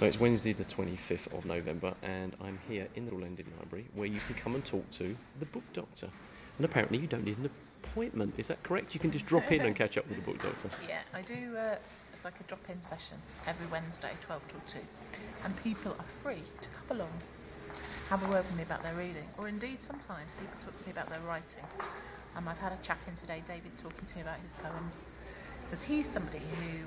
So it's Wednesday the 25th of November and I'm here in the Leicester Library where you can come and talk to the book doctor. And apparently you don't need an appointment, is that correct? You can just drop in and catch up with the book doctor. Yeah, I do it's like a drop-in session every Wednesday, 12 till 2. And people are free to come along, have a word with me about their reading, or indeed sometimes people talk to me about their writing. I've had a chap in today, David, talking to me about his poems. Because he's somebody who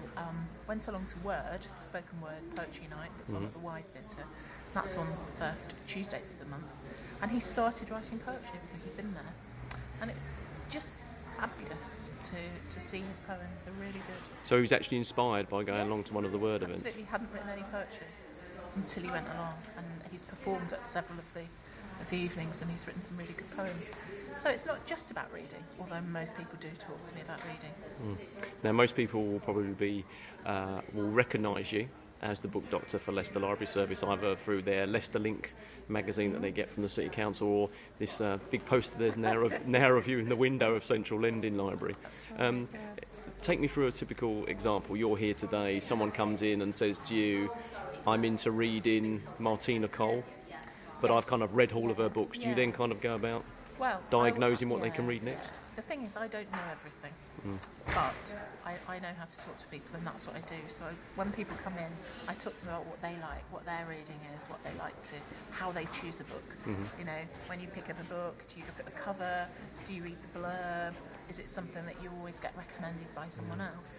went along to Word, the spoken word poetry night that's on at the Y Theatre. That's on the first Tuesdays of the month. And he started writing poetry because he'd been there. And it's just fabulous to see his poems. They're really good. So he was actually inspired by going along to one of the Word events? Absolutely, hadn't written any poetry until he went along. And he's performed at several of the evenings and he's written some really good poems. So it's not just about reading, although most people do talk to me about reading. Now most people will probably will recognise you as the book doctor for Leicester Library Service, either through their Leicester Link magazine that they get from the City Council, or this big poster there's now of you in the window of Central Lending Library. That's right, yeah. Take me through a typical example. You're here today, someone comes in and says to you, I'm into reading Martina Cole, but I've kind of read all of her books. Do you then kind of go about diagnosing what they can read next? The thing is, I don't know everything, but I know how to talk to people, and that's what I do. So when people come in, I talk to them about what they like, what their reading is, what they like to, how they choose a book. You know, when you pick up a book, do you look at the cover? Do you read the blurb? Is it something that you always get recommended by someone else?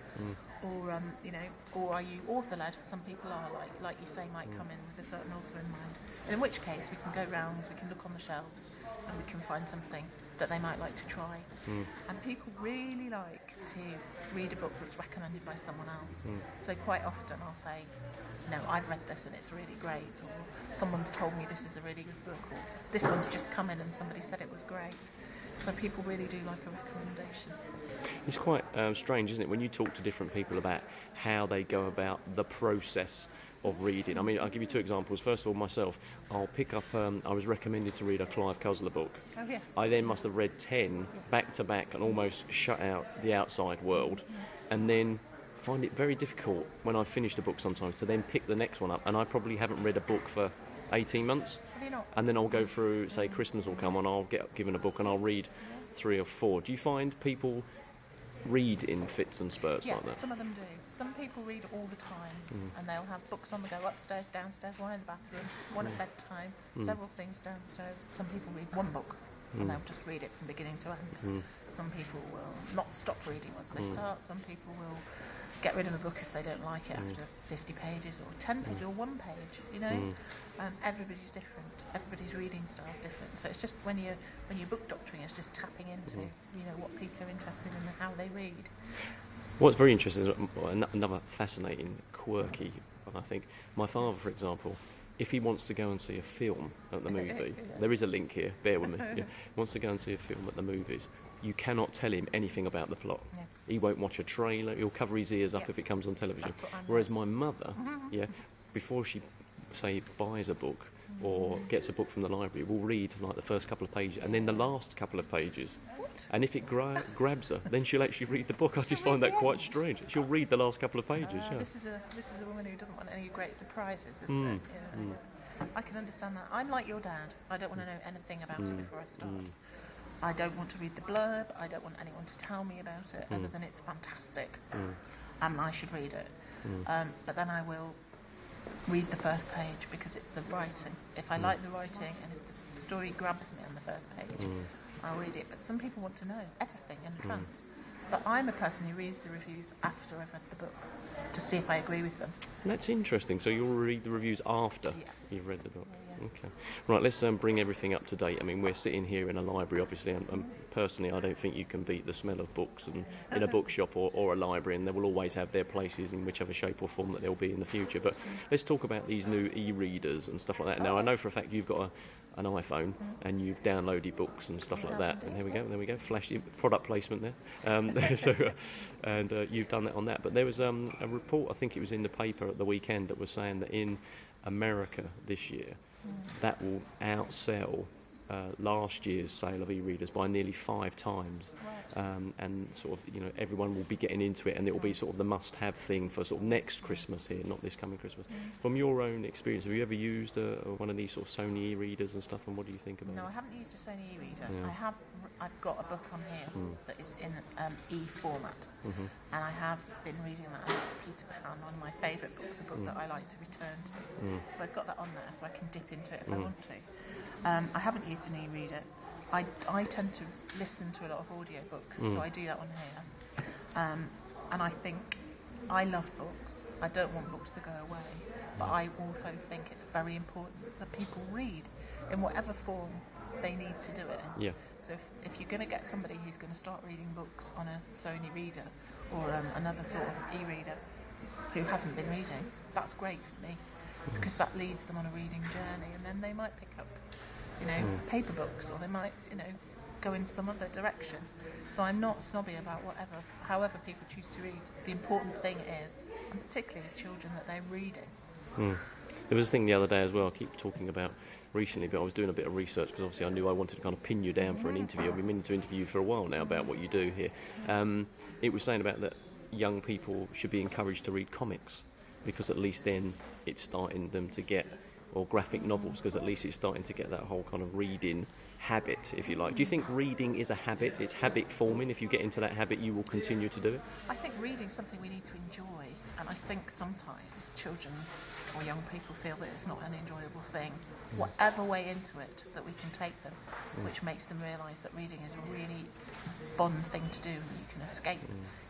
Or, you know, or are you author-led? Some people are, like you say, might come in with a certain author in mind. And in which case, we can go round, we can look on the shelves, and we can find something that they might like to try. And people really like to read a book that's recommended by someone else. So quite often I'll say, no, I've read this and it's really great, or someone's told me this is a really good book, or this one's just come in and somebody said it was great. So people really do like a recommendation. It's quite strange, isn't it, when you talk to different people about how they go about the process of reading. I mean, I'll give you two examples. First of all, myself, I'll pick up, I was recommended to read a Clive Cussler book. Oh, yeah. I then must have read 10 back to back and almost shut out the outside world, and then find it very difficult when I've finished a book sometimes to then pick the next one up, and I probably haven't read a book for 18 months. Have you not? And then I'll go through, say Christmas will come and I'll get given a book and I'll read 3 or 4. Do you find people read in fits and spurts like that? Yeah, some of them do. Some people read all the time, and they'll have books on the go upstairs, downstairs, one in the bathroom, one at bedtime, several things downstairs. Some people read one book and they'll just read it from beginning to end. Some people will not stop reading once they start. Some people will get rid of a book if they don't like it after 50 pages or 10 pages or 1 page, you know. Everybody's different. Everybody's reading style's different. So it's just when you're book doctoring, it's just tapping into you know, what people are interested in and how they read. What's very interesting, another fascinating, quirky one, I think. My father, for example, if he wants to go and see a film at the movie, there is a link here, bear with me, wants to go and see a film at the movies, you cannot tell him anything about the plot. He won't watch a trailer, he'll cover his ears up if it comes on television. Whereas my mother, before she, say, buys a book or gets a book from the library, will read like the first couple of pages and then the last couple of pages. And if it grabs her, then she'll actually read the book. I just find that quite strange. She'll read the last couple of pages. This is a woman who doesn't want any great surprises, isn't it? Yeah. I can understand that. I'm like your dad. I don't want to know anything about it before I start. I don't want to read the blurb. I don't want anyone to tell me about it, other than it's fantastic and I should read it. But then I will read the first page because it's the writing. If I like the writing and if the story grabs me on the first page, I'll read it. But some people want to know everything in advance. But I'm a person who reads the reviews after I've read the book to see if I agree with them. That's interesting. So you'll read the reviews after you've read the book. Okay. Right, let's bring everything up to date. I mean, we're sitting here in a library, obviously, and personally, I don't think you can beat the smell of books and in a bookshop or a library, and they will always have their places in whichever shape or form that they'll be in the future. But let's talk about these new e-readers and stuff like that. Now, I know for a fact you've got an iPhone and you've downloaded books and stuff like that. And there we go, flashy product placement there. And you've done that on that. But there was a report, I think it was in the paper at the weekend, that was saying that in America this year, that will outsell last year's sale of e-readers by nearly 5 times. Right. And sort of, everyone will be getting into it, and it will be sort of the must-have thing for sort of next Christmas here, not this coming Christmas. From your own experience, have you ever used one of these sort of Sony e-readers and stuff, and what do you think about it? No, I haven't used a Sony e-reader. Yeah. I've got a book on here that is in e-format, and I have been reading that, and it's Peter Pan, one of my favourite books, a book that I like to return to. So I've got that on there, so I can dip into it if I want to. I haven't used an e-reader. I tend to listen to a lot of audiobooks, so I do that on here. And I think I love books. I don't want books to go away, but I also think it's very important that people read in whatever form they need to do it in. Yeah. So if you're going to get somebody who's going to start reading books on a Sony reader or another sort of e-reader who hasn't been reading, that's great for me, because that leads them on a reading journey, and then they might pick up paper books, or they might go in some other direction. So I'm not snobby about however people choose to read. The important thing is, and particularly with children, that they're reading. There was a thing the other day as well, I keep talking about recently, but I was doing a bit of research because obviously I knew I wanted to kind of pin you down for an interview. I've been meaning to interview you for a while now about what you do here. It was saying about that young people should be encouraged to read comics, because at least then it's starting them to get, or graphic novels, because at least it's starting to get that whole kind of reading habit, if you like. Do you think reading is a habit? It's habit forming. If you get into that habit, you will continue to do it? I think reading is something we need to enjoy, and I think sometimes children or young people feel that it's not an enjoyable thing. Whatever way into it that we can take them, which makes them realise that reading is a really fun thing to do. You can escape,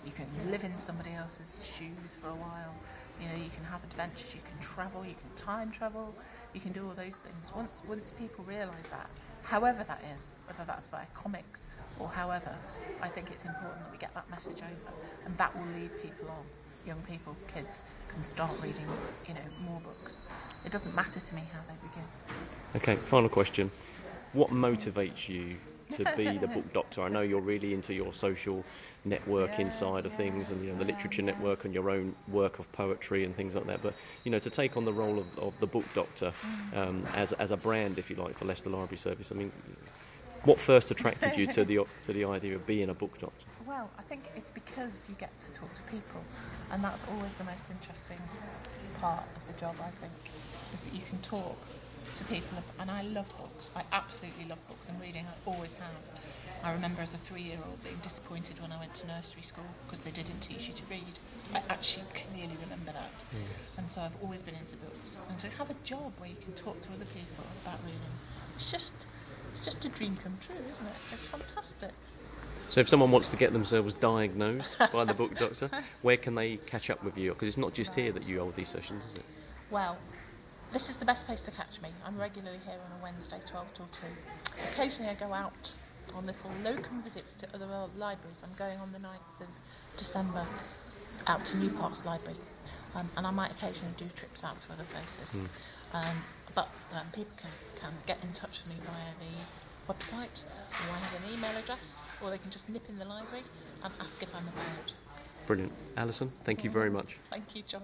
you can live in somebody else's shoes for a while, you can have adventures, you can travel, you can time travel, you can do all those things. Once people realise that, however that is, whether that's via comics or however, I think it's important that we get that message over, and that will lead people on. Young people, kids, can start reading, more books. It doesn't matter to me how they begin. Okay, final question. What motivates you to be the book doctor? I know you're really into your social networking side of things, and the literature network, and your own work of poetry and things like that. But to take on the role of the book doctor as a brand, if you like, for Leicester Library Service. I mean, what first attracted you to the idea of being a book doctor? Well, I think it's because you get to talk to people, and that's always the most interesting part of the job, I think, is that you can talk to people. And I love books. I absolutely love books and reading. I always have. I remember as a 3-year-old being disappointed when I went to nursery school because they didn't teach you to read. I actually clearly remember that. And so I've always been into books. And to have a job where you can talk to other people about reading, it's just a dream come true, isn't it? It's fantastic. So if someone wants to get themselves diagnosed by the book doctor, where can they catch up with you? Because it's not just here that you hold these sessions, is it? Well, this is the best place to catch me. I'm regularly here on a Wednesday, 12 till 2. Occasionally I go out on little locum visits to other libraries. I'm going on the 9th of December out to New Park's Library. And I might occasionally do trips out to other places. But people can get in touch with me via the website, or I have an email address, or they can just nip in the library and ask if I'm about. Brilliant. Alison, thank you very much. Thank you, John.